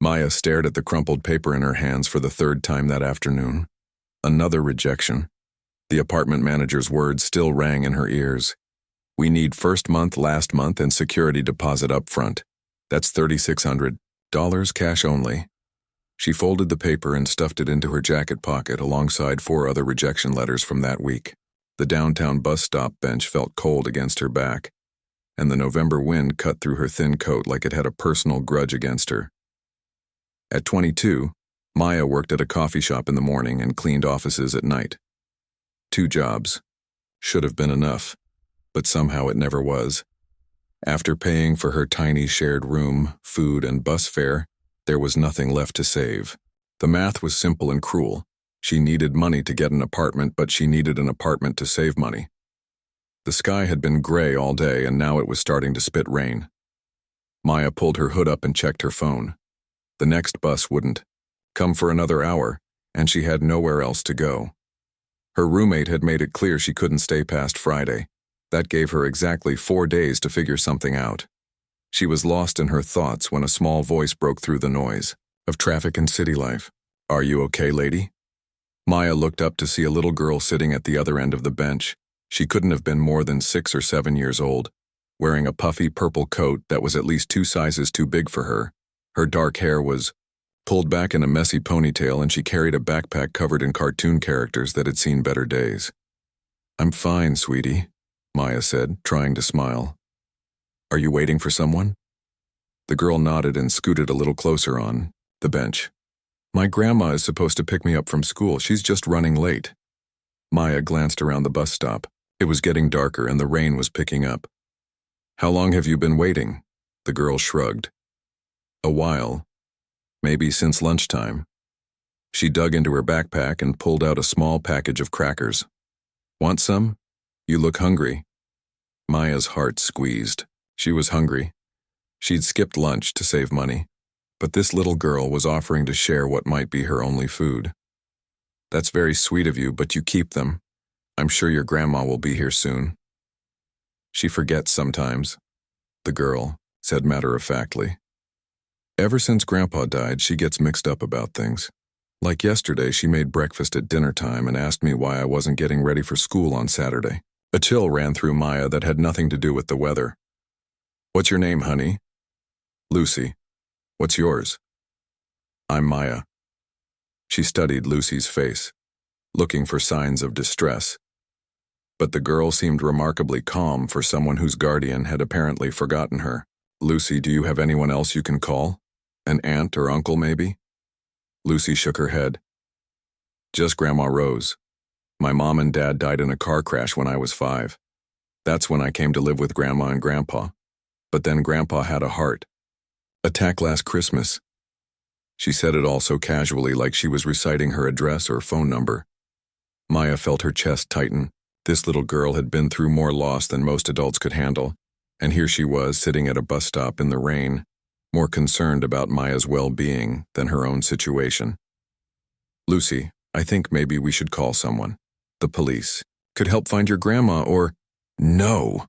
Maya stared at the crumpled paper in her hands for the third time that afternoon. Another rejection. The apartment manager's words still rang in her ears. We need first month, last month, and security deposit up front. That's $3,600, cash only. She folded the paper and stuffed it into her jacket pocket alongside 4 other rejection letters from that week. The downtown bus stop bench felt cold against her back, and the November wind cut through her thin coat like it had a personal grudge against her. At 22, Maya worked at a coffee shop in the morning and cleaned offices at night. 2 jobs. Should have been enough, but somehow it never was. After paying for her tiny shared room, food, and bus fare, there was nothing left to save. The math was simple and cruel. She needed money to get an apartment, but she needed an apartment to save money. The sky had been gray all day, and now it was starting to spit rain. Maya pulled her hood up and checked her phone. The next bus wouldn't come for another hour, and she had nowhere else to go. Her roommate had made it clear she couldn't stay past Friday. That gave her exactly 4 days to figure something out. She was lost in her thoughts when a small voice broke through the noise of traffic and city life. "Are you okay, lady?" Maya looked up to see a little girl sitting at the other end of the bench. She couldn't have been more than 6 or 7 years old, wearing a puffy purple coat that was at least 2 sizes too big for her. Her dark hair was pulled back in a messy ponytail, and she carried a backpack covered in cartoon characters that had seen better days. "I'm fine, sweetie," Maya said, trying to smile. "Are you waiting for someone?" The girl nodded and scooted a little closer on the bench. "My grandma is supposed to pick me up from school. She's just running late." Maya glanced around the bus stop. It was getting darker and the rain was picking up. "How long have you been waiting?" The girl shrugged. "A while. Maybe since lunchtime." She dug into her backpack and pulled out a small package of crackers. "Want some? You look hungry." Maya's heart squeezed. She was hungry. She'd skipped lunch to save money, but this little girl was offering to share what might be her only food. "That's very sweet of you, but you keep them. I'm sure your grandma will be here soon." "She forgets sometimes," the girl said matter-of-factly. "Ever since Grandpa died, she gets mixed up about things. Like yesterday, she made breakfast at dinner time and asked me why I wasn't getting ready for school on Saturday." A chill ran through Maya that had nothing to do with the weather. "What's your name, honey?" "Lucy. What's yours?" "I'm Maya." She studied Lucy's face, looking for signs of distress. But the girl seemed remarkably calm for someone whose guardian had apparently forgotten her. "Lucy, do you have anyone else you can call? An aunt or uncle, maybe?" Lucy shook her head. "Just Grandma Rose. My mom and dad died in a car crash when I was 5. That's when I came to live with Grandma and Grandpa. But then Grandpa had a heart attack last Christmas." She said it all so casually, like she was reciting her address or phone number. Maya felt her chest tighten. This little girl had been through more loss than most adults could handle, and here she was sitting at a bus stop in the rain, more concerned about Maya's well-being than her own situation. "Lucy, I think maybe we should call someone. The police. Could help find your grandma or—" "No!"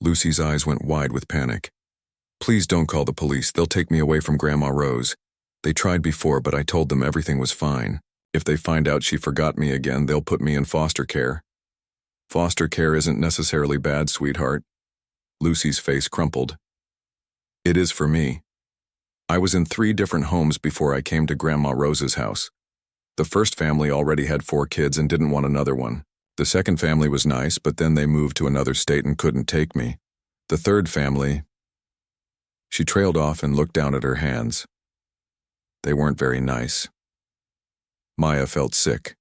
Lucy's eyes went wide with panic. "Please don't call the police. They'll take me away from Grandma Rose. They tried before, but I told them everything was fine. If they find out she forgot me again, they'll put me in foster care." "Foster care isn't necessarily bad, sweetheart." Lucy's face crumpled. "It is for me. I was in 3 different homes before I came to Grandma Rose's house. The first family already had 4 kids and didn't want another one. The second family was nice, but then they moved to another state and couldn't take me. The third family—" She trailed off and looked down at her hands. They weren't very nice. Maya felt sick.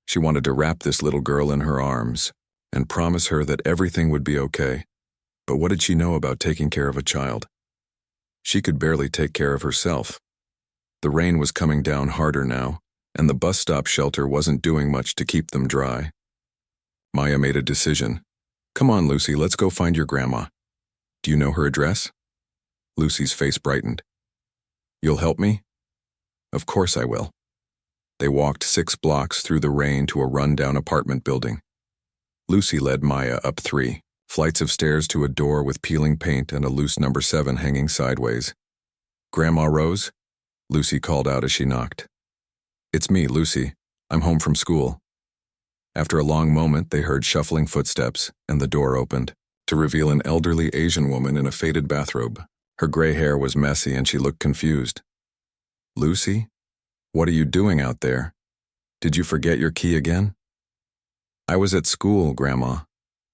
She wanted to wrap this little girl in her arms and promise her that everything would be okay. But what did she know about taking care of a child? She could barely take care of herself. The rain was coming down harder now, and the bus stop shelter wasn't doing much to keep them dry. Maya made a decision. "Come on, Lucy, let's go find your grandma. Do you know her address?" Lucy's face brightened. "You'll help me?" "Of course I will." They walked 6 blocks through the rain to a run-down apartment building. Lucy led Maya up 3 flights of stairs to a door with peeling paint and a loose number 7 hanging sideways. "Grandma Rose?" Lucy called out as she knocked. "It's me, Lucy. I'm home from school." After a long moment, they heard shuffling footsteps, and the door opened, to reveal an elderly Asian woman in a faded bathrobe. Her gray hair was messy and she looked confused. "Lucy? What are you doing out there? Did you forget your key again?" "I was at school, Grandma.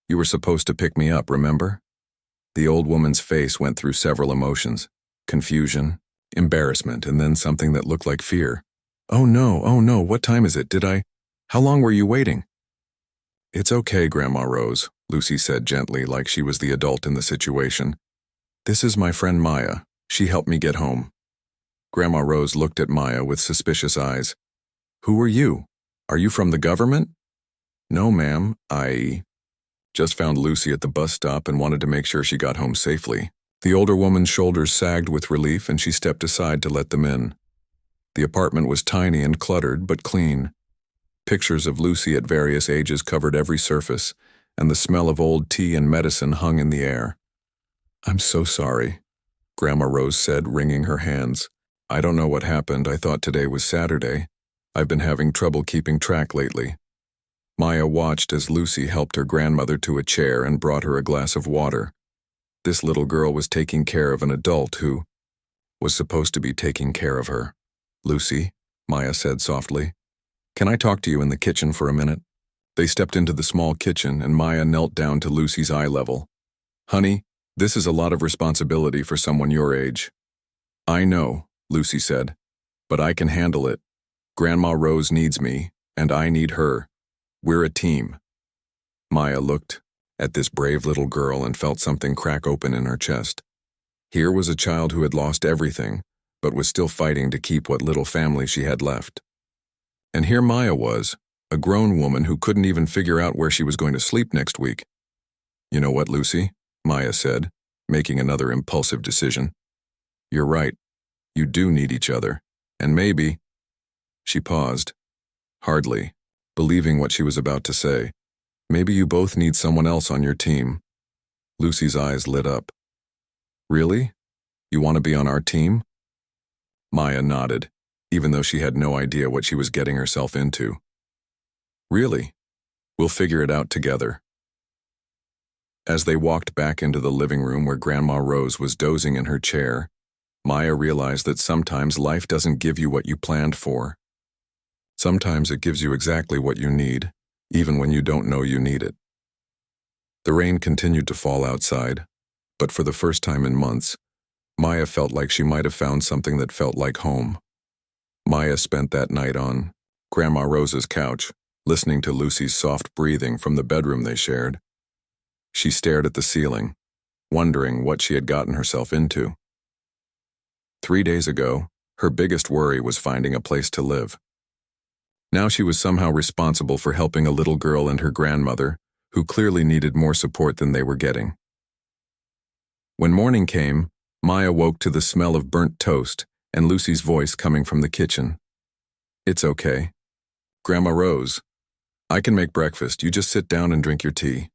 You were supposed to pick me up, remember?" The old woman's face went through several emotions: confusion, embarrassment, and then something that looked like fear. Oh no, what time is it? How long were you waiting?" "It's okay, Grandma Rose," Lucy said gently, like she was the adult in the situation. "This is my friend Maya. She helped me get home." Grandma Rose looked at Maya with suspicious eyes. "Who are you? Are you from the government?" "No, ma'am, I just found Lucy at the bus stop and wanted to make sure she got home safely." The older woman's shoulders sagged with relief and she stepped aside to let them in. The apartment was tiny and cluttered, but clean. Pictures of Lucy at various ages covered every surface, and the smell of old tea and medicine hung in the air. "I'm so sorry," Grandma Rose said, wringing her hands. "I don't know what happened. I thought today was Saturday. I've been having trouble keeping track lately." Maya watched as Lucy helped her grandmother to a chair and brought her a glass of water. This little girl was taking care of an adult who was supposed to be taking care of her. "Lucy," Maya said softly, "can I talk to you in the kitchen for a minute?" They stepped into the small kitchen and Maya knelt down to Lucy's eye level. "Honey, this is a lot of responsibility for someone your age." "I know," Lucy said, "but I can handle it. Grandma Rose needs me, and I need her. We're a team." Maya looked at this brave little girl and felt something crack open in her chest. Here was a child who had lost everything, but was still fighting to keep what little family she had left. And here Maya was, a grown woman who couldn't even figure out where she was going to sleep next week. "You know what, Lucy?" Maya said, making another impulsive decision. "You're right. You do need each other. And maybe—" She paused, hardly believing what she was about to say. "Maybe you both need someone else on your team." Lucy's eyes lit up. "Really? You want to be on our team?" Maya nodded, even though she had no idea what she was getting herself into. "Really? We'll figure it out together." As they walked back into the living room where Grandma Rose was dozing in her chair, Maya realized that sometimes life doesn't give you what you planned for. Sometimes it gives you exactly what you need, even when you don't know you need it. The rain continued to fall outside, but for the first time in months, Maya felt like she might have found something that felt like home. Maya spent that night on Grandma Rose's couch, listening to Lucy's soft breathing from the bedroom they shared. She stared at the ceiling, wondering what she had gotten herself into. 3 days ago, her biggest worry was finding a place to live. Now she was somehow responsible for helping a little girl and her grandmother, who clearly needed more support than they were getting. When morning came, Maya woke to the smell of burnt toast and Lucy's voice coming from the kitchen. "It's okay. Grandma Rose, I can make breakfast. You just sit down and drink your tea."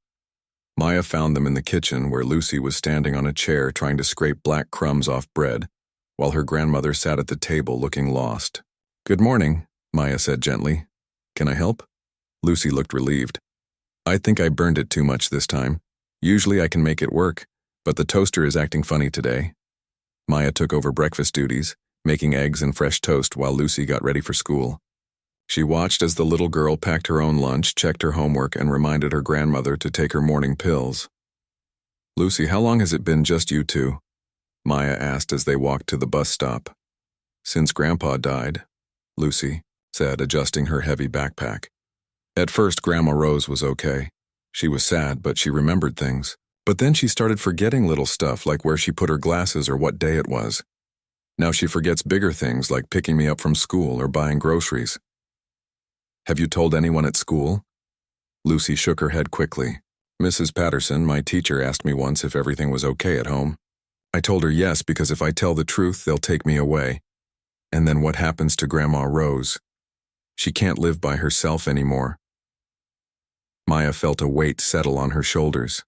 Maya found them in the kitchen where Lucy was standing on a chair trying to scrape black crumbs off bread, while her grandmother sat at the table looking lost. "Good morning," Maya said gently. "Can I help?" Lucy looked relieved. "I think I burned it too much this time. Usually I can make it work, but the toaster is acting funny today." Maya took over breakfast duties, making eggs and fresh toast while Lucy got ready for school. She watched as the little girl packed her own lunch, checked her homework, and reminded her grandmother to take her morning pills. "Lucy, how long has it been just you two?" Maya asked as they walked to the bus stop. "Since Grandpa died," Lucy said, adjusting her heavy backpack. At first, Grandma Rose was okay. She was sad, but she remembered things. But then she started forgetting little stuff like where she put her glasses or what day it was. Now she forgets bigger things like picking me up from school or buying groceries. "Have you told anyone at school?" Lucy shook her head quickly. "Mrs. Patterson, my teacher, asked me once if everything was okay at home. I told her yes, because if I tell the truth, they'll take me away. And then what happens to Grandma Rose? She can't live by herself anymore." Maya felt a weight settle on her shoulders.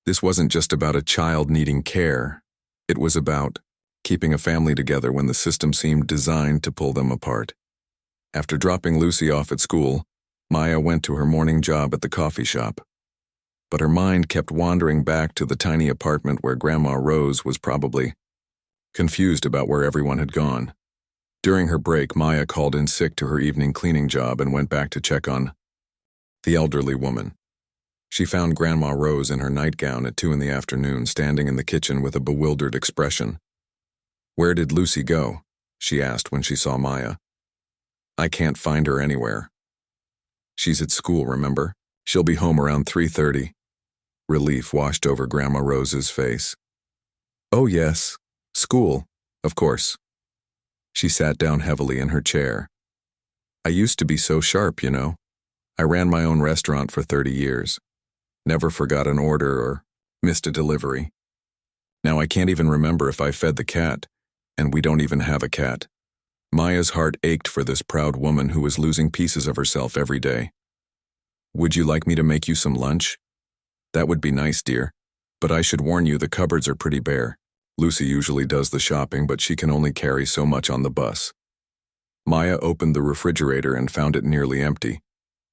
This wasn't just about a child needing care. It was about keeping a family together when the system seemed designed to pull them apart. After dropping Lucy off at school, Maya went to her morning job at the coffee shop. But her mind kept wandering back to the tiny apartment where Grandma Rose was probably confused about where everyone had gone. During her break, Maya called in sick to her evening cleaning job and went back to check on the elderly woman. She found Grandma Rose in her nightgown at 2 in the afternoon, standing in the kitchen with a bewildered expression. "Where did Lucy go?" she asked when she saw Maya. "I can't find her anywhere." "She's at school, remember? She'll be home around 3:30. Relief washed over Grandma Rose's face. "Oh yes, school, of course." She sat down heavily in her chair. "I used to be so sharp, you know. I ran my own restaurant for 30 years. Never forgot an order or missed a delivery. Now I can't even remember if I fed the cat, and we don't even have a cat." Maya's heart ached for this proud woman who was losing pieces of herself every day. "Would you like me to make you some lunch?" "That would be nice, dear. But I should warn you, the cupboards are pretty bare. Lucy usually does the shopping, but she can only carry so much on the bus." Maya opened the refrigerator and found it nearly empty.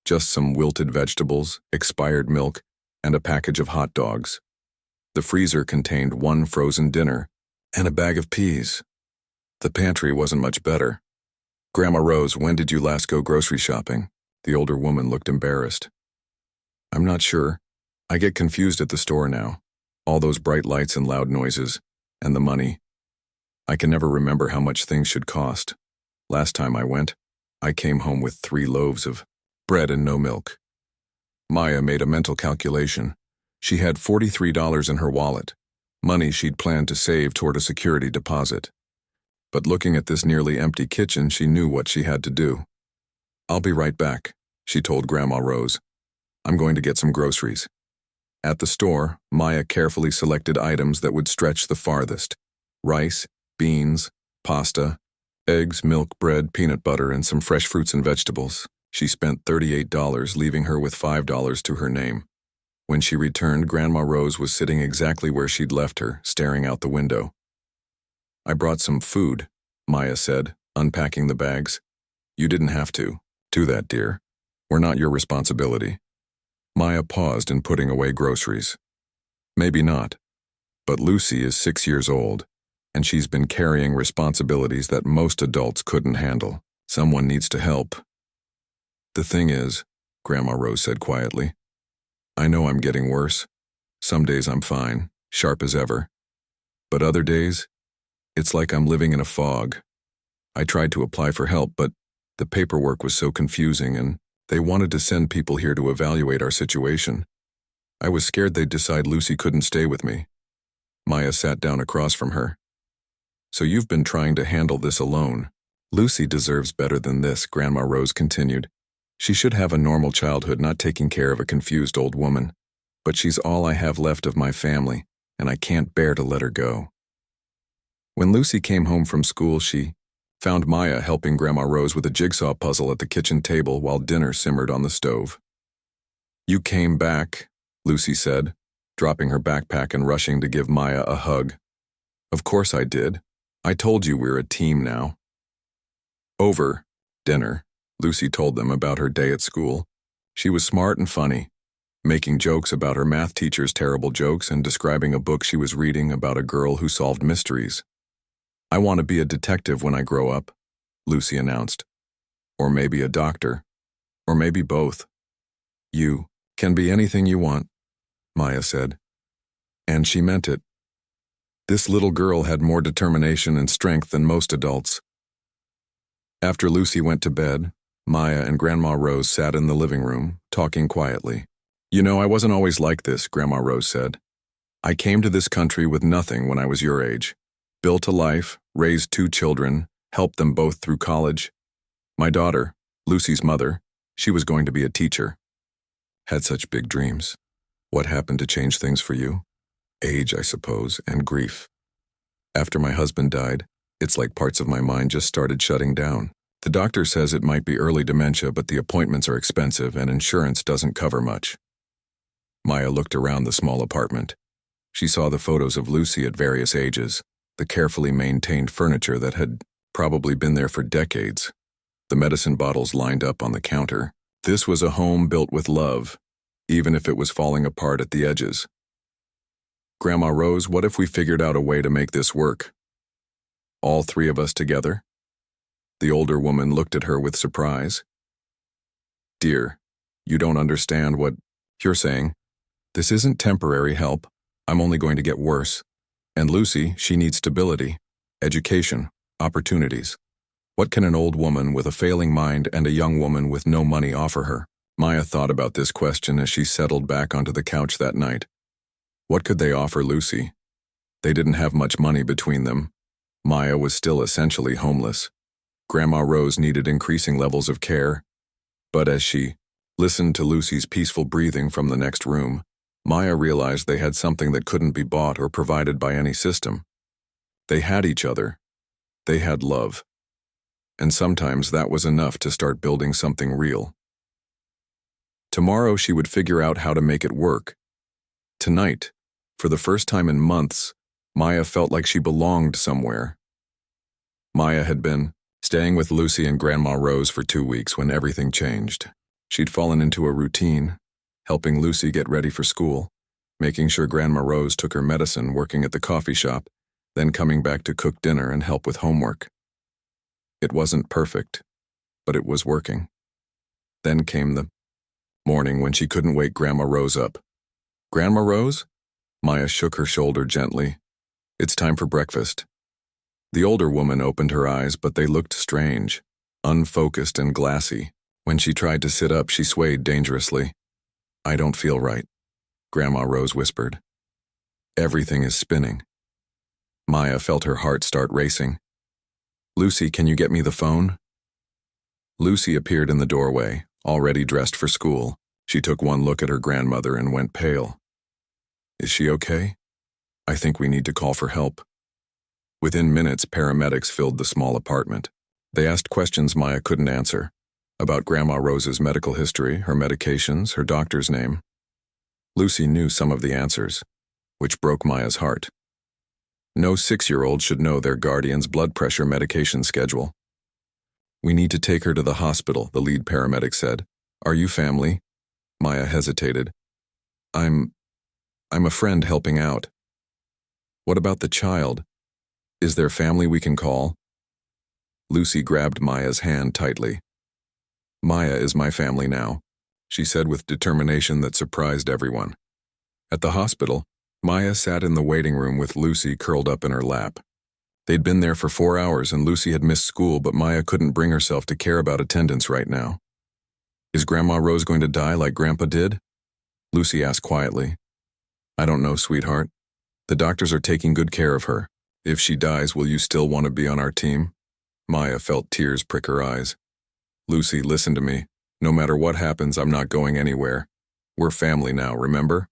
Just some wilted vegetables, expired milk, and a package of hot dogs. The freezer contained 1 frozen dinner and a bag of peas. The pantry wasn't much better. "Grandma Rose, when did you last go grocery shopping?" The older woman looked embarrassed. "I'm not sure. I get confused at the store now. All those bright lights and loud noises, and the money. I can never remember how much things should cost. Last time I went, I came home with 3 loaves of bread and no milk." Maya made a mental calculation. She had $43 in her wallet, money she'd planned to save toward a security deposit. But looking at this nearly empty kitchen, she knew what she had to do. "I'll be right back," she told Grandma Rose. "I'm going to get some groceries." At the store, Maya carefully selected items that would stretch the farthest: rice, beans, pasta, eggs, milk, bread, peanut butter, and some fresh fruits and vegetables. She spent $38, leaving her with $5 to her name. When she returned, Grandma Rose was sitting exactly where she'd left her, staring out the window. "I brought some food," Maya said, unpacking the bags. "You didn't have to do that, dear. We're not your responsibility." Maya paused in putting away groceries. "Maybe not, but Lucy is 6 years old, and she's been carrying responsibilities that most adults couldn't handle. Someone needs to help." "The thing is," Grandma Rose said quietly, "I know I'm getting worse. Some days I'm fine, sharp as ever. But other days, it's like I'm living in a fog. I tried to apply for help, but the paperwork was so confusing, and they wanted to send people here to evaluate our situation. I was scared they'd decide Lucy couldn't stay with me." Maya sat down across from her. "So you've been trying to handle this alone." "Lucy deserves better than this," Grandma Rose continued. "She should have a normal childhood, not taking care of a confused old woman. But she's all I have left of my family, and I can't bear to let her go." When Lucy came home from school, she found Maya helping Grandma Rose with a jigsaw puzzle at the kitchen table while dinner simmered on the stove. "You came back," Lucy said, dropping her backpack and rushing to give Maya a hug. "Of course I did. I told you we're a team now." Over dinner, Lucy told them about her day at school. She was smart and funny, making jokes about her math teacher's terrible jokes and describing a book she was reading about a girl who solved mysteries. "I want to be a detective when I grow up," Lucy announced. "Or maybe a doctor. Or maybe both." "You can be anything you want," Maya said. And she meant it. This little girl had more determination and strength than most adults. After Lucy went to bed, Maya and Grandma Rose sat in the living room, talking quietly. "You know, I wasn't always like this," Grandma Rose said. "I came to this country with nothing when I was your age. Built a life, raised 2 children, helped them both through college. My daughter, Lucy's mother, she was going to be a teacher. Had such big dreams. What happened to change things for you? Age, I suppose, and grief. After my husband died, it's like parts of my mind just started shutting down. The doctor says it might be early dementia, but the appointments are expensive and insurance doesn't cover much." Maya looked around the small apartment. She saw the photos of Lucy at various ages, the carefully maintained furniture that had probably been there for decades, the medicine bottles lined up on the counter. This was a home built with love, even if it was falling apart at the edges. Grandma Rose, what if we figured out a way to make this work? All three of us together? The older woman looked at her with surprise. Dear, you don't understand what you're saying. This isn't temporary help. I'm only going to get worse. And Lucy, she needs stability, education, opportunities. What can an old woman with a failing mind and a young woman with no money offer her? Maya thought about this question as she settled back onto the couch that night. What could they offer Lucy? They didn't have much money between them. Maya was still essentially homeless. Grandma Rose needed increasing levels of care. But as she listened to Lucy's peaceful breathing from the next room, Maya realized they had something that couldn't be bought or provided by any system. They had each other. They had love. And sometimes that was enough to start building something real. Tomorrow she would figure out how to make it work. Tonight, for the first time in months, Maya felt like she belonged somewhere. Maya had been staying with Lucy and Grandma Rose for 2 weeks when everything changed. She'd fallen into a routine, helping Lucy get ready for school, making sure Grandma Rose took her medicine, working at the coffee shop, then coming back to cook dinner and help with homework. It wasn't perfect, but it was working. Then came the morning when she couldn't wake Grandma Rose up. Grandma Rose? Maya shook her shoulder gently. It's time for breakfast. The older woman opened her eyes, but they looked strange, unfocused and glassy. When she tried to sit up, she swayed dangerously. I don't feel right, Grandma Rose whispered. Everything is spinning. Maya felt her heart start racing. Lucy, can you get me the phone? Lucy appeared in the doorway, already dressed for school. She took one look at her grandmother and went pale. Is she okay? I think we need to call for help. Within minutes, paramedics filled the small apartment. They asked questions Maya couldn't answer, about Grandma Rose's medical history, her medications, her doctor's name. Lucy knew some of the answers, which broke Maya's heart. No 6-year-old should know their guardian's blood pressure medication schedule. We need to take her to the hospital, the lead paramedic said. Are you family? Maya hesitated. I'm a friend helping out. What about the child? Is there family we can call? Lucy grabbed Maya's hand tightly. Maya is my family now, she said with determination that surprised everyone. At the hospital, Maya sat in the waiting room with Lucy curled up in her lap. They'd been there for 4 hours and Lucy had missed school, but Maya couldn't bring herself to care about attendance right now. Is Grandma Rose going to die like Grandpa did? Lucy asked quietly. I don't know, sweetheart. The doctors are taking good care of her. If she dies, will you still want to be on our team? Maya felt tears prick her eyes. Lucy, listen to me. No matter what happens, I'm not going anywhere. We're family now, remember?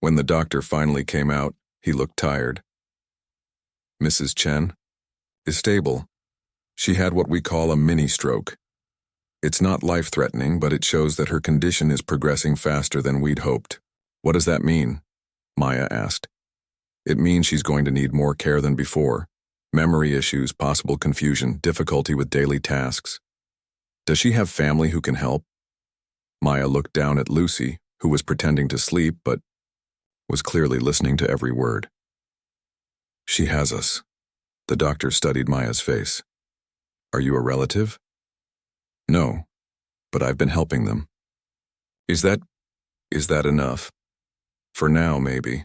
When the doctor finally came out, he looked tired. Mrs. Chen is stable. She had what we call a mini-stroke. It's not life-threatening, but it shows that her condition is progressing faster than we'd hoped. What does that mean? Maya asked. It means she's going to need more care than before. Memory issues, possible confusion, difficulty with daily tasks. Does she have family who can help? Maya looked down at Lucy, who was pretending to sleep but was clearly listening to every word. She has us. The doctor studied Maya's face. Are you a relative? No, but I've been helping them. Is that enough? For now, maybe.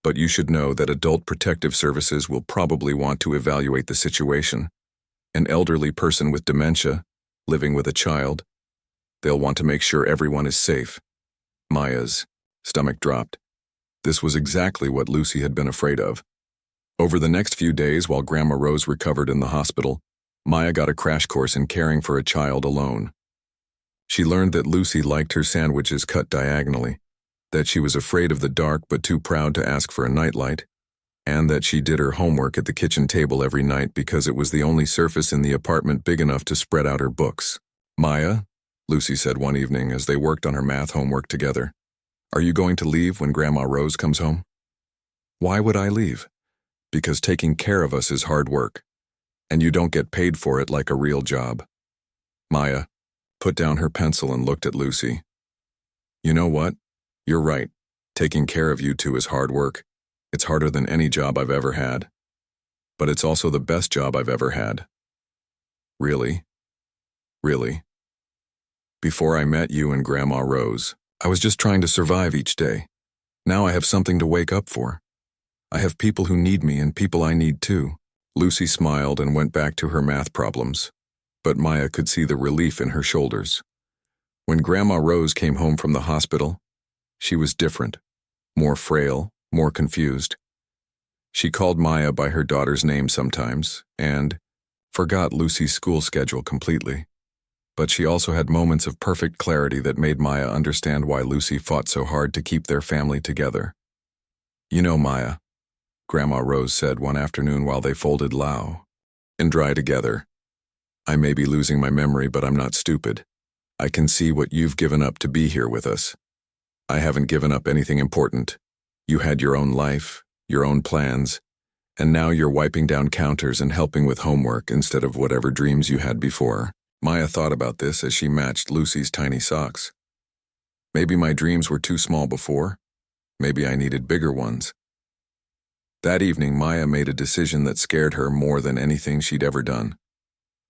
But you should know that Adult Protective Services will probably want to evaluate the situation. An elderly person with dementia, living with a child. They'll want to make sure everyone is safe. Maya's stomach dropped. This was exactly what Lucy had been afraid of. Over the next few days, while Grandma Rose recovered in the hospital, Maya got a crash course in caring for a child alone. She learned that Lucy liked her sandwiches cut diagonally, that she was afraid of the dark but too proud to ask for a nightlight, and that she did her homework at the kitchen table every night because it was the only surface in the apartment big enough to spread out her books. Maya, Lucy said one evening as they worked on her math homework together, are you going to leave when Grandma Rose comes home? Why would I leave? Because taking care of us is hard work, and you don't get paid for it like a real job. Maya put down her pencil and looked at Lucy. You know what? You're right. Taking care of you two is hard work. It's harder than any job I've ever had. But it's also the best job I've ever had. Really? Really? Before I met you and Grandma Rose, I was just trying to survive each day. Now I have something to wake up for. I have people who need me and people I need too. Lucy smiled and went back to her math problems, but Maya could see the relief in her shoulders. When Grandma Rose came home from the hospital, she was different, more frail, more confused. She called Maya by her daughter's name sometimes and forgot Lucy's school schedule completely. But she also had moments of perfect clarity that made Maya understand why Lucy fought so hard to keep their family together. You know, Maya, Grandma Rose said one afternoon while they folded Lao and dry together, I may be losing my memory, but I'm not stupid. I can see what you've given up to be here with us. I haven't given up anything important. You had your own life, your own plans, and now you're wiping down counters and helping with homework instead of whatever dreams you had before. Maya thought about this as she matched Lucy's tiny socks. Maybe my dreams were too small before. Maybe I needed bigger ones. That evening, Maya made a decision that scared her more than anything she'd ever done.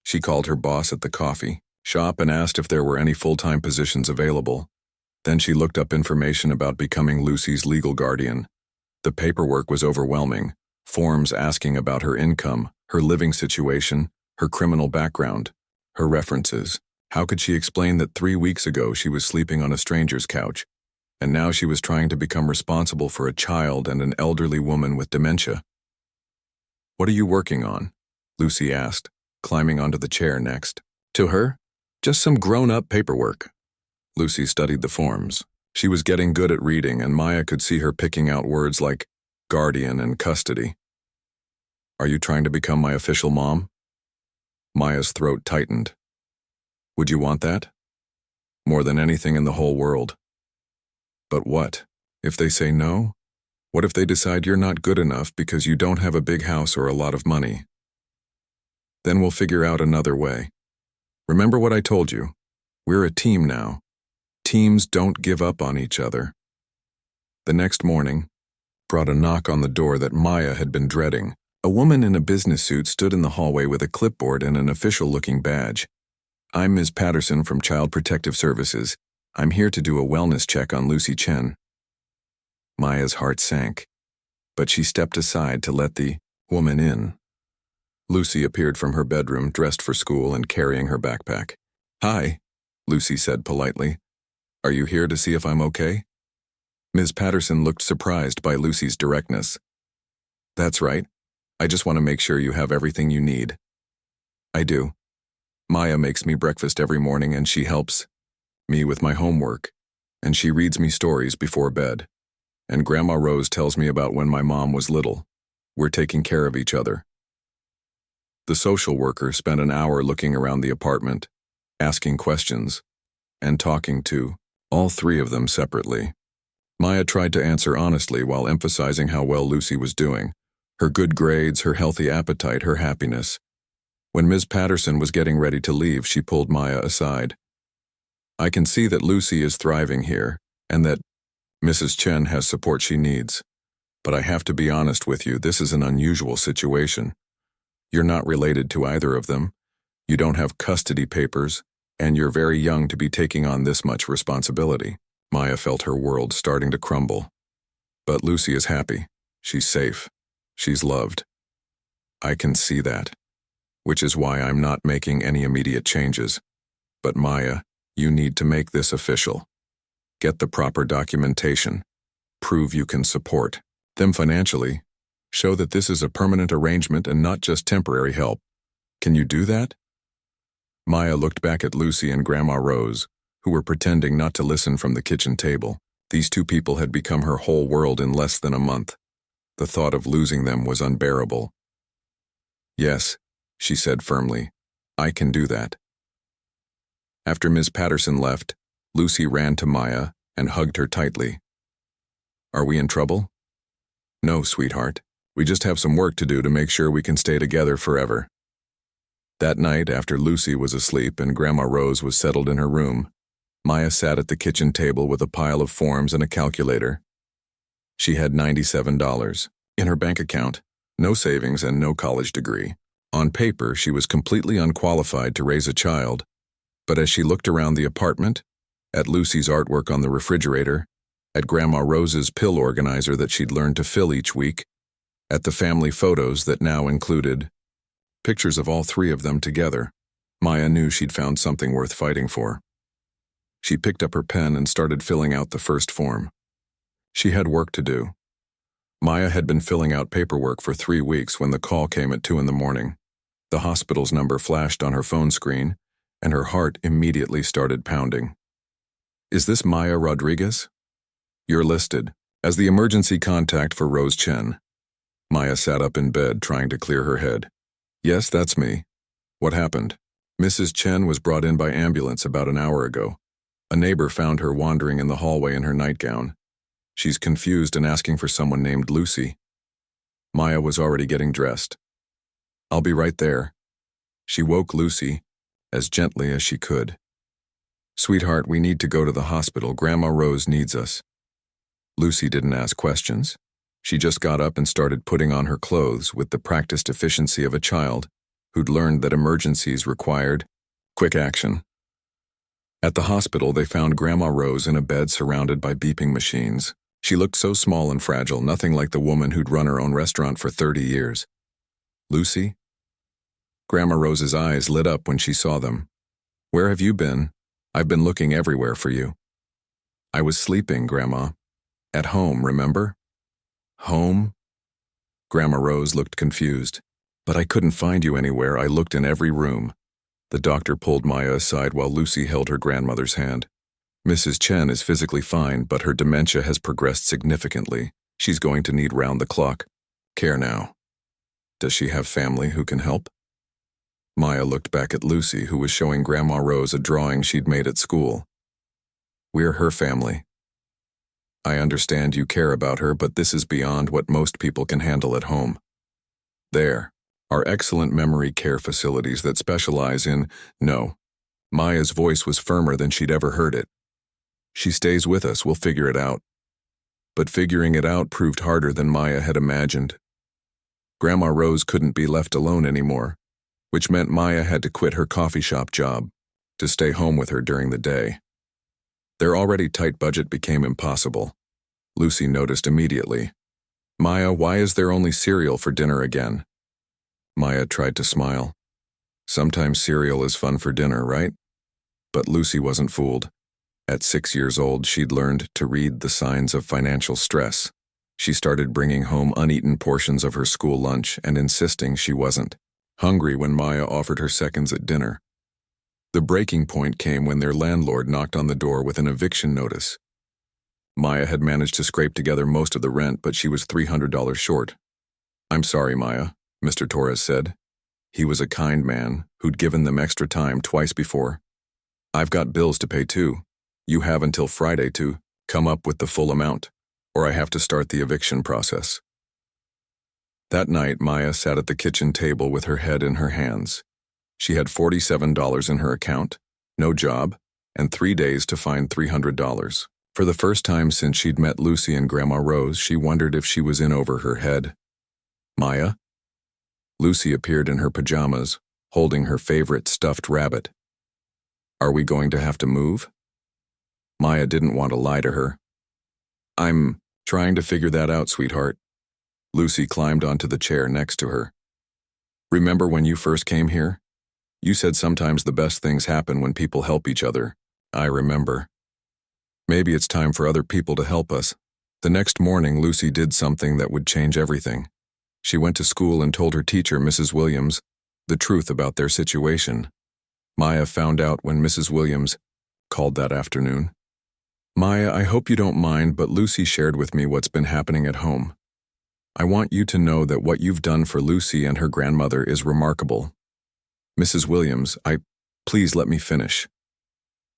She called her boss at the coffee shop and asked if there were any full-time positions available. Then she looked up information about becoming Lucy's legal guardian. The paperwork was overwhelming. Forms asking about her income, her living situation, her criminal background, her references. How could she explain that 3 weeks ago she was sleeping on a stranger's couch, and now she was trying to become responsible for a child and an elderly woman with dementia? What are you working on? Lucy asked, climbing onto the chair next to her. Just some grown-up paperwork. Lucy studied the forms. She was getting good at reading, and Maya could see her picking out words like guardian and custody. Are you trying to become my official mom? Maya's throat tightened. Would you want that? More than anything in the whole world. But what? If they say no? What if they decide you're not good enough because you don't have a big house or a lot of money? Then we'll figure out another way. Remember what I told you. We're a team now. Teams don't give up on each other. The next morning brought a knock on the door that Maya had been dreading. A woman in a business suit stood in the hallway with a clipboard and an official-looking badge. I'm Ms. Patterson from Child Protective Services. I'm here to do a wellness check on Lucy Chen. Maya's heart sank, but she stepped aside to let the woman in. Lucy appeared from her bedroom, dressed for school and carrying her backpack. Hi, Lucy said politely. Are you here to see if I'm okay? Ms. Patterson looked surprised by Lucy's directness. That's right. I just want to make sure you have everything you need. I do. Maya makes me breakfast every morning and she helps me with my homework, and she reads me stories before bed. And Grandma Rose tells me about when my mom was little. We're taking care of each other. The social worker spent an hour looking around the apartment, asking questions, and talking to all three of them separately. Maya tried to answer honestly while emphasizing how well Lucy was doing, her good grades, her healthy appetite, her happiness. When Ms. Patterson was getting ready to leave, she pulled Maya aside. I can see that Lucy is thriving here, and that Mrs. Chen has support she needs. But I have to be honest with you, this is an unusual situation. You're not related to either of them. You don't have custody papers, and you're very young to be taking on this much responsibility. Maya felt her world starting to crumble. But Lucy is happy. She's safe. She's loved. I can see that, which is why I'm not making any immediate changes. But Maya, you need to make this official. Get the proper documentation. Prove you can support them financially. Show that this is a permanent arrangement and not just temporary help. Can you do that? Maya looked back at Lucy and Grandma Rose, who were pretending not to listen from the kitchen table. These two people had become her whole world in less than a month. The thought of losing them was unbearable. Yes, she said firmly. I can do that. After Ms. Patterson left, Lucy ran to Maya and hugged her tightly. Are we in trouble? No, sweetheart. We just have some work to do to make sure we can stay together forever." That night, after Lucy was asleep and Grandma Rose was settled in her room, Maya sat at the kitchen table with a pile of forms and a calculator. She had $97 in her bank account, no savings and no college degree. On paper, she was completely unqualified to raise a child, but as she looked around the apartment, at Lucy's artwork on the refrigerator, at Grandma Rose's pill organizer that she'd learned to fill each week, at the family photos that now included pictures of all three of them together, Maya knew she'd found something worth fighting for. She picked up her pen and started filling out the first form. She had work to do. Maya had been filling out paperwork for 3 weeks when the call came at 2 in the morning. The hospital's number flashed on her phone screen, and her heart immediately started pounding. "Is this Maya Rodriguez? You're listed as the emergency contact for Rose Chen." Maya sat up in bed, trying to clear her head. "Yes, that's me. What happened?" "Mrs. Chen was brought in by ambulance about an hour ago. A neighbor found her wandering in the hallway in her nightgown. She's confused and asking for someone named Lucy." Maya was already getting dressed. "I'll be right there." She woke Lucy as gently as she could. "Sweetheart, we need to go to the hospital. Grandma Rose needs us." Lucy didn't ask questions. She just got up and started putting on her clothes with the practiced efficiency of a child who'd learned that emergencies required quick action. At the hospital, they found Grandma Rose in a bed surrounded by beeping machines. She looked so small and fragile, nothing like the woman who'd run her own restaurant for 30 years. "Lucy?" Grandma Rose's eyes lit up when she saw them. "Where have you been? I've been looking everywhere for you." "I was sleeping, Grandma. At home, remember?" "Home?" Grandma Rose looked confused. "But I couldn't find you anywhere. I looked in every room." The doctor pulled Maya aside while Lucy held her grandmother's hand. "Mrs. Chen is physically fine, but her dementia has progressed significantly. She's going to need round-the-clock care now. Does she have family who can help?" Maya looked back at Lucy, who was showing Grandma Rose a drawing she'd made at school. "We're her family. I understand you care about her, but this is beyond what most people can handle at home. There are excellent memory care facilities that specialize in—" "No." Maya's voice was firmer than she'd ever heard it. "She stays with us, we'll figure it out." But figuring it out proved harder than Maya had imagined. Grandma Rose couldn't be left alone anymore, which meant Maya had to quit her coffee shop job to stay home with her during the day. Their already tight budget became impossible. Lucy noticed immediately. "Maya, why is there only cereal for dinner again?" Maya tried to smile. Sometimes cereal is fun for dinner, right? But Lucy wasn't fooled. At 6 years old, she'd learned to read the signs of financial stress. She started bringing home uneaten portions of her school lunch and insisting she wasn't hungry when Maya offered her seconds at dinner. The breaking point came when their landlord knocked on the door with an eviction notice. Maya had managed to scrape together most of the rent, but she was $300 short. "I'm sorry, Maya," Mr. Torres said. He was a kind man who'd given them extra time twice before. "I've got bills to pay too. You have until Friday to come up with the full amount, or I have to start the eviction process." That night, Maya sat at the kitchen table with her head in her hands. She had $47 in her account, no job, and 3 days to find $300. For the first time since she'd met Lucy and Grandma Rose, she wondered if she was in over her head. "Maya?" Lucy appeared in her pajamas, holding her favorite stuffed rabbit. "Are we going to have to move?" Maya didn't want to lie to her. "I'm trying to figure that out, sweetheart." Lucy climbed onto the chair next to her. "Remember when you first came here? You said sometimes the best things happen when people help each other." "I remember." "Maybe it's time for other people to help us." The next morning, Lucy did something that would change everything. She went to school and told her teacher, Mrs. Williams, the truth about their situation. Maya found out when Mrs. Williams called that afternoon. "Maya, I hope you don't mind, but Lucy shared with me what's been happening at home. I want you to know that what you've done for Lucy and her grandmother is remarkable." "Mrs. Williams, please let me finish.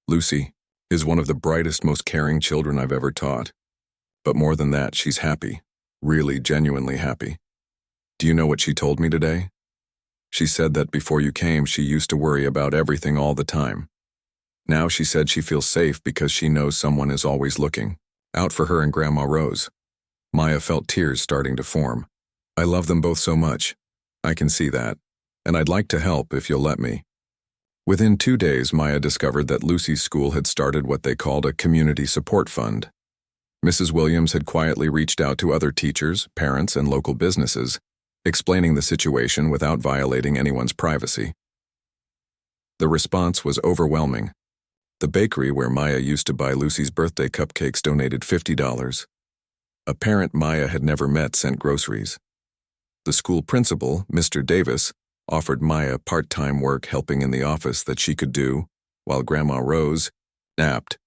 Lucy is one of the brightest, most caring children I've ever taught. But more than that, she's happy, really genuinely happy. Do you know what she told me today? She said that before you came, she used to worry about everything all the time. Now she said she feels safe because she knows someone is always looking out for her and Grandma Rose. Maya felt tears starting to form. I love them both so much. I can see that. And I'd like to help if you'll let me. Within 2 days, Maya discovered that Lucy's school had started what they called a community support fund. Mrs. Williams had quietly reached out to other teachers, parents, and local businesses, explaining the situation without violating anyone's privacy. The response was overwhelming. The bakery where Maya used to buy Lucy's birthday cupcakes donated $50. A parent Maya had never met sent groceries. The school principal, Mr. Davis, offered Maya part-time work helping in the office that she could do while Grandma Rose napped.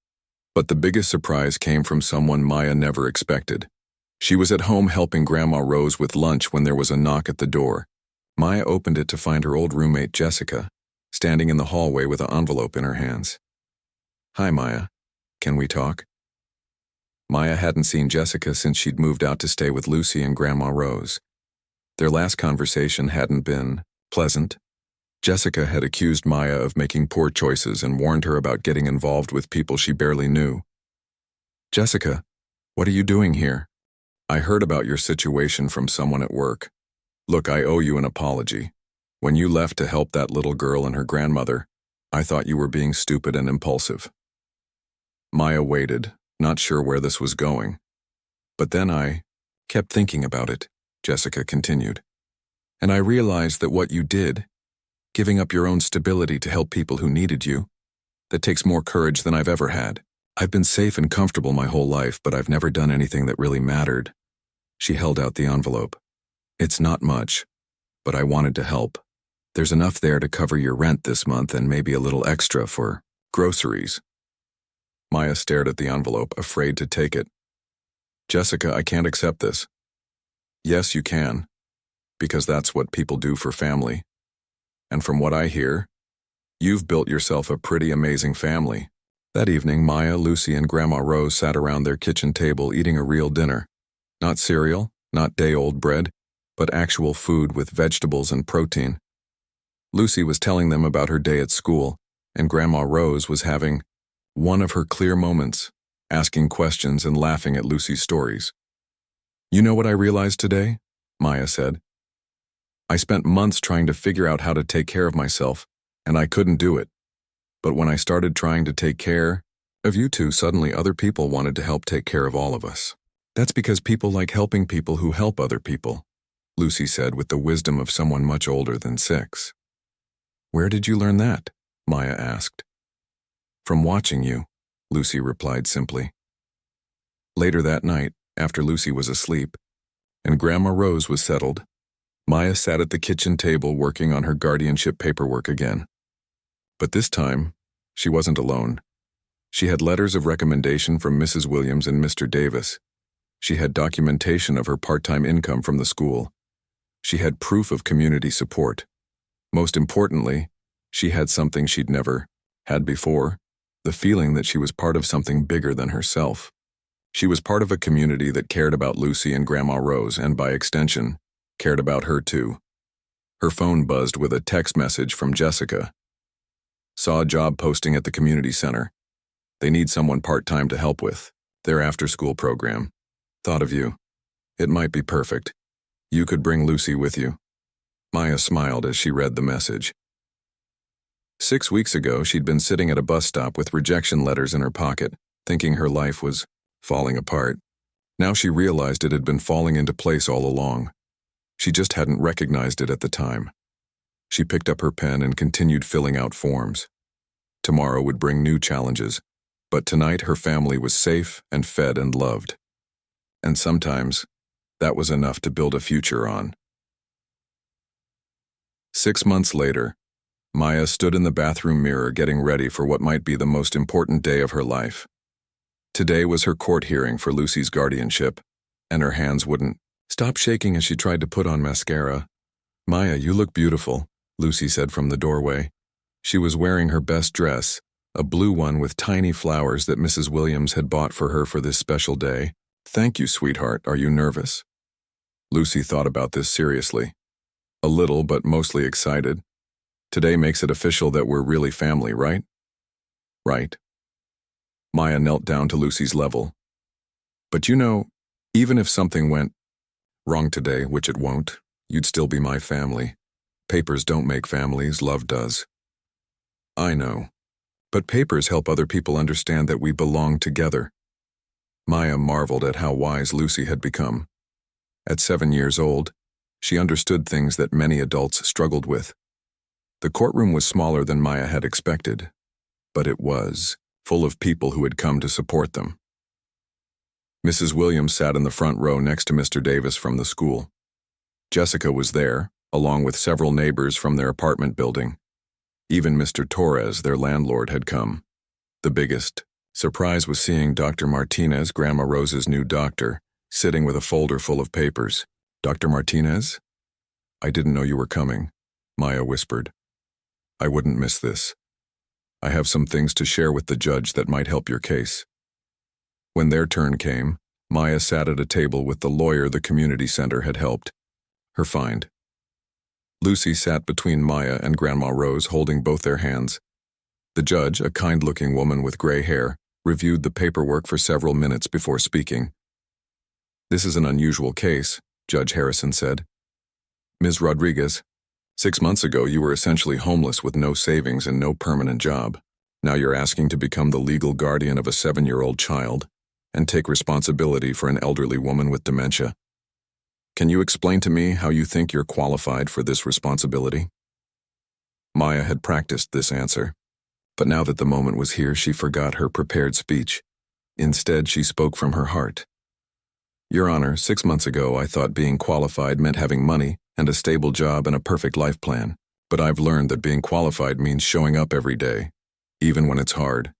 But the biggest surprise came from someone Maya never expected. She was at home helping Grandma Rose with lunch when there was a knock at the door. Maya opened it to find her old roommate Jessica, standing in the hallway with an envelope in her hands. "Hi, Maya. Can we talk?" Maya hadn't seen Jessica since she'd moved out to stay with Lucy and Grandma Rose. Their last conversation hadn't been pleasant. Jessica had accused Maya of making poor choices and warned her about getting involved with people she barely knew. "Jessica, what are you doing here? I heard about your situation from someone at work. Look, I owe you an apology. When you left to help that little girl and her grandmother, I thought you were being stupid and impulsive." Maya waited, not sure where this was going. "But then I kept thinking about it," Jessica continued. "And I realized that what you did, giving up your own stability to help people who needed you, that takes more courage than I've ever had. I've been safe and comfortable my whole life, but I've never done anything that really mattered." She held out the envelope. "It's not much, but I wanted to help. There's enough there to cover your rent this month and maybe a little extra for groceries." Maya stared at the envelope, afraid to take it. "Jessica, I can't accept this." "Yes, you can, because that's what people do for family. And from what I hear, you've built yourself a pretty amazing family." That evening, Maya, Lucy, and Grandma Rose sat around their kitchen table eating a real dinner. Not cereal, not day-old bread, but actual food with vegetables and protein. Lucy was telling them about her day at school, and Grandma Rose was having one of her clear moments, asking questions and laughing at Lucy's stories. "You know what I realized today?" Maya said. "I spent months trying to figure out how to take care of myself, and I couldn't do it. But when I started trying to take care of you two, suddenly other people wanted to help take care of all of us. That's because people like helping people who help other people," Lucy said with the wisdom of someone much older than 6. "Where did you learn that?" Maya asked. "From watching you," Lucy replied simply. Later that night, after Lucy was asleep and Grandma Rose was settled, Maya sat at the kitchen table working on her guardianship paperwork again. But this time, she wasn't alone. She had letters of recommendation from Mrs. Williams and Mr. Davis. She had documentation of her part-time income from the school. She had proof of community support. Most importantly, she had something she'd never had before, the feeling that she was part of something bigger than herself. She was part of a community that cared about Lucy and Grandma Rose and, by extension, cared about her too. Her phone buzzed with a text message from Jessica. "Saw a job posting at the community center. They need someone part-time to help with their after-school program. Thought of you. It might be perfect. You could bring Lucy with you." Maya smiled as she read the message. 6 weeks ago, she'd been sitting at a bus stop with rejection letters in her pocket, thinking her life was falling apart. Now she realized it had been falling into place all along. She just hadn't recognized it at the time. She picked up her pen and continued filling out forms. Tomorrow would bring new challenges, but tonight her family was safe and fed and loved. And sometimes, that was enough to build a future on. 6 months later, Maya stood in the bathroom mirror getting ready for what might be the most important day of her life. Today was her court hearing for Lucy's guardianship, and her hands wouldn't stop shaking as she tried to put on mascara. "Maya, you look beautiful," Lucy said from the doorway. She was wearing her best dress, a blue one with tiny flowers that Mrs. Williams had bought for her for this special day. "Thank you, sweetheart. Are you nervous?" Lucy thought about this seriously. A little, but mostly excited. Today makes it official that we're really family, right? Right. Maya knelt down to Lucy's level. But you know, even if something went wrong today, which it won't, you'd still be my family. Papers don't make families, love does. I know. But papers help other people understand that we belong together. Maya marveled at how wise Lucy had become. At 7 years old, she understood things that many adults struggled with. The courtroom was smaller than Maya had expected, but it was full of people who had come to support them. Mrs. Williams sat in the front row next to Mr. Davis from the school. Jessica was there, along with several neighbors from their apartment building. Even Mr. Torres, their landlord, had come. The biggest surprise was seeing Dr. Martinez, Grandma Rose's new doctor, sitting with a folder full of papers. Dr. Martinez? I didn't know you were coming, Maya whispered. I wouldn't miss this. I have some things to share with the judge that might help your case. When their turn came, Maya sat at a table with the lawyer the community center had helped her find. Lucy sat between Maya and Grandma Rose, holding both their hands. The judge, a kind-looking woman with gray hair, reviewed the paperwork for several minutes before speaking. This is an unusual case, Judge Harrison said. Ms. Rodriguez, 6 months ago you were essentially homeless with no savings and no permanent job. Now you're asking to become the legal guardian of a 7-year-old child and take responsibility for an elderly woman with dementia. Can you explain to me how you think you're qualified for this responsibility? Maya had practiced this answer, but now that the moment was here, she forgot her prepared speech. Instead, she spoke from her heart. Your Honor, 6 months ago I thought being qualified meant having money and a stable job and a perfect life plan, but I've learned that being qualified means showing up every day, even when it's hard.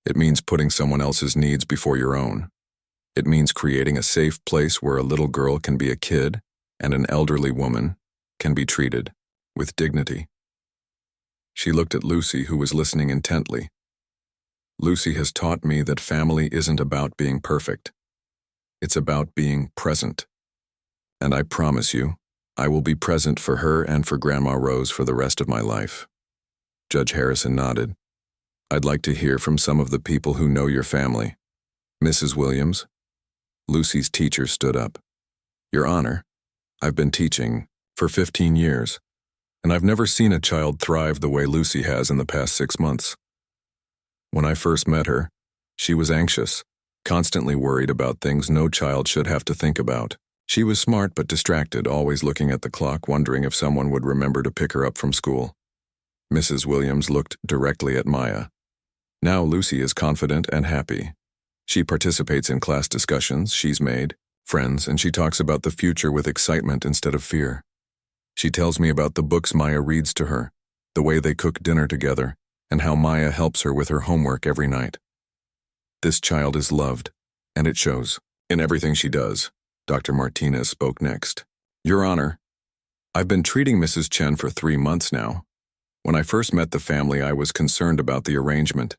It means putting someone else's needs before your own. It means creating a safe place where a little girl can be a kid and an elderly woman can be treated with dignity. She looked at Lucy, who was listening intently. Lucy has taught me that family isn't about being perfect. It's about being present. And I promise you, I will be present for her and for Grandma Rose for the rest of my life. Judge Harrison nodded. I'd like to hear from some of the people who know your family. Mrs. Williams? Lucy's teacher stood up. Your Honor, I've been teaching for 15 years, and I've never seen a child thrive the way Lucy has in the past 6 months. When I first met her, she was anxious, constantly worried about things no child should have to think about. She was smart but distracted, always looking at the clock, wondering if someone would remember to pick her up from school. Mrs. Williams looked directly at Maya. Now Lucy is confident and happy. She participates in class discussions, she's made friends, and she talks about the future with excitement instead of fear. She tells me about the books Maya reads to her, the way they cook dinner together, and how Maya helps her with her homework every night. This child is loved, and it shows in everything she does. Dr. Martinez spoke next. Your Honor, I've been treating Mrs. Chen for 3 months now. When I first met the family, I was concerned about the arrangement.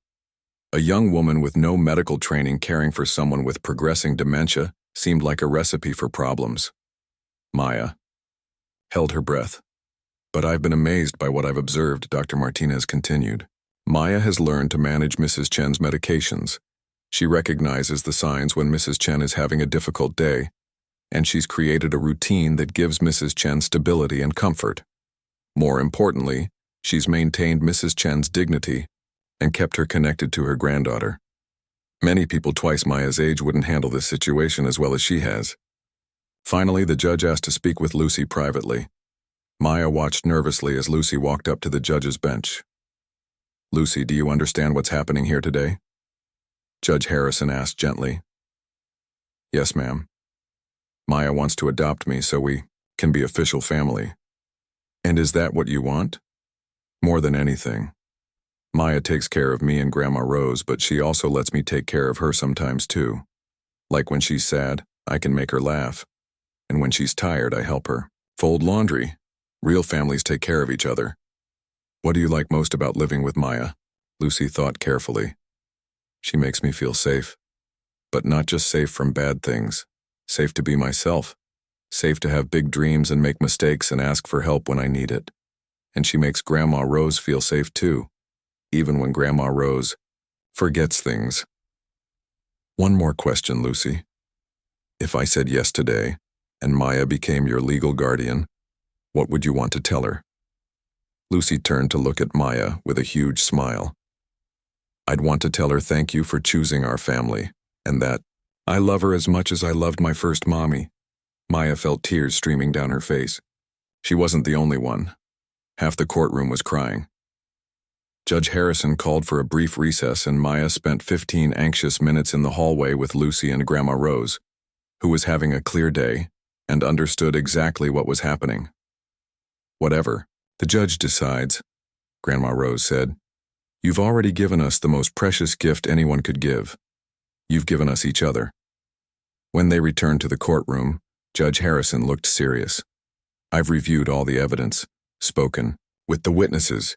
A young woman with no medical training caring for someone with progressing dementia seemed like a recipe for problems. Maya held her breath. But I've been amazed by what I've observed, Dr. Martinez continued. Maya has learned to manage Mrs. Chen's medications. She recognizes the signs when Mrs. Chen is having a difficult day, and she's created a routine that gives Mrs. Chen stability and comfort. More importantly, she's maintained Mrs. Chen's dignity and kept her connected to her granddaughter. Many people twice Maya's age wouldn't handle this situation as well as she has. Finally, the judge asked to speak with Lucy privately. Maya watched nervously as Lucy walked up to the judge's bench. Lucy, do you understand what's happening here today? Judge Harrison asked gently. Yes, ma'am. Maya wants to adopt me so we can be official family. And is that what you want? More than anything. Maya takes care of me and Grandma Rose, but she also lets me take care of her sometimes too. Like when she's sad, I can make her laugh. And when she's tired, I help her fold laundry. Real families take care of each other. What do you like most about living with Maya? Lucy thought carefully. She makes me feel safe. But not just safe from bad things. Safe to be myself. safe to have big dreams and make mistakes and ask for help when I need it. And she makes Grandma Rose feel safe too, even when Grandma Rose forgets things. One more question, Lucy. If I said yes today, and Maya became your legal guardian, what would you want to tell her? Lucy turned to look at Maya with a huge smile. I'd want to tell her thank you for choosing our family, and that I love her as much as I loved my first mommy. Maya felt tears streaming down her face. She wasn't the only one. Half the courtroom was crying. Judge Harrison called for a brief recess, and Maya spent 15 anxious minutes in the hallway with Lucy and Grandma Rose, who was having a clear day and understood exactly what was happening. Whatever the judge decides, Grandma Rose said, you've already given us the most precious gift anyone could give. You've given us each other. When they returned to the courtroom, Judge Harrison looked serious. I've reviewed all the evidence, spoken with the witnesses,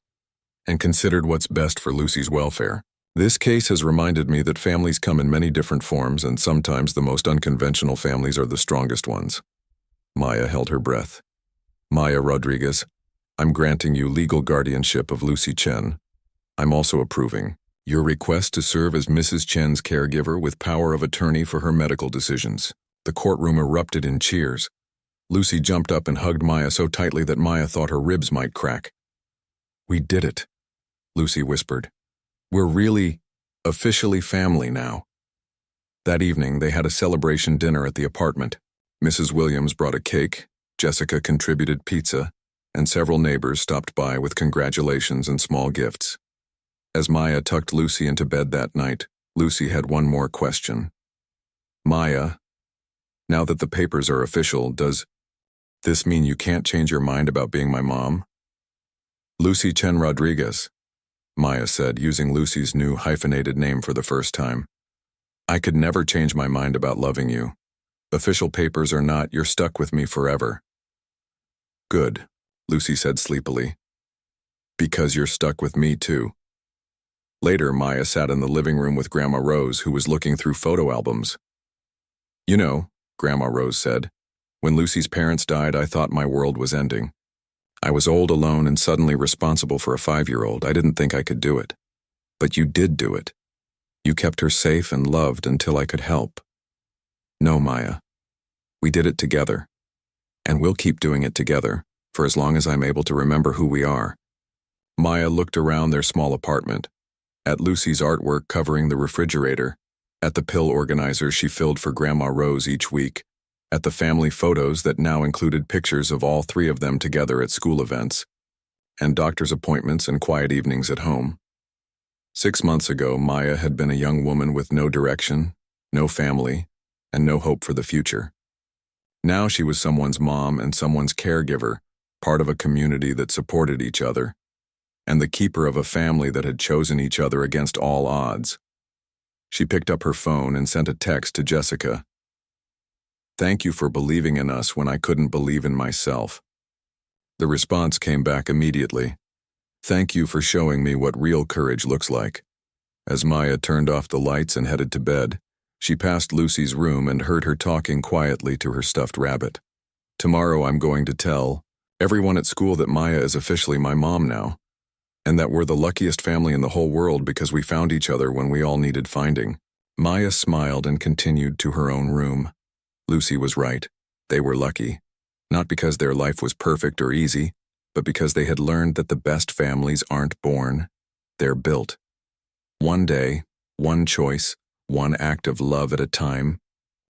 and considered what's best for Lucy's welfare. This case has reminded me that families come in many different forms, and sometimes the most unconventional families are the strongest ones. Maya held her breath. Maya Rodriguez, I'm granting you legal guardianship of Lucy Chen. I'm also approving your request to serve as Mrs. Chen's caregiver with power of attorney for her medical decisions. The courtroom erupted in cheers. Lucy jumped up and hugged Maya so tightly that Maya thought her ribs might crack. We did it, Lucy whispered. We're really, officially family now. That evening, they had a celebration dinner at the apartment. Mrs. Williams brought a cake, Jessica contributed pizza, and several neighbors stopped by with congratulations and small gifts. As Maya tucked Lucy into bed that night, Lucy had one more question. Maya, now that the papers are official, does this mean you can't change your mind about being my mom? Lucy Chen Rodriguez, Maya said, using Lucy's new hyphenated name for the first time. I could never change my mind about loving you. Official papers or not, you're stuck with me forever. Good, Lucy said sleepily. Because you're stuck with me too. Later, Maya sat in the living room with Grandma Rose, who was looking through photo albums. You know, Grandma Rose said, when Lucy's parents died, I thought my world was ending. I was old, alone, and suddenly responsible for a 5-year-old. I didn't think I could do it. But you did do it. You kept her safe and loved until I could help. No, Maya. We did it together. And we'll keep doing it together, for as long as I'm able to remember who we are. Maya looked around their small apartment, at Lucy's artwork covering the refrigerator, at the pill organizers she filled for Grandma Rose each week, at the family photos that now included pictures of all three of them together at school events, and doctor's appointments and quiet evenings at home. 6 months ago, Maya had been a young woman with no direction, no family, and no hope for the future. Now she was someone's mom and someone's caregiver, part of a community that supported each other, and the keeper of a family that had chosen each other against all odds. She picked up her phone and sent a text to Jessica. Thank you for believing in us when I couldn't believe in myself. The response came back immediately. Thank you for showing me what real courage looks like. As Maya turned off the lights and headed to bed, she passed Lucy's room and heard her talking quietly to her stuffed rabbit. Tomorrow I'm going to tell everyone at school that Maya is officially my mom now, and that we're the luckiest family in the whole world because we found each other when we all needed finding. Maya smiled and continued to her own room. Lucy was right. They were lucky. Not because their life was perfect or easy, but because they had learned that the best families aren't born, they're built. One day, one choice, one act of love at a time,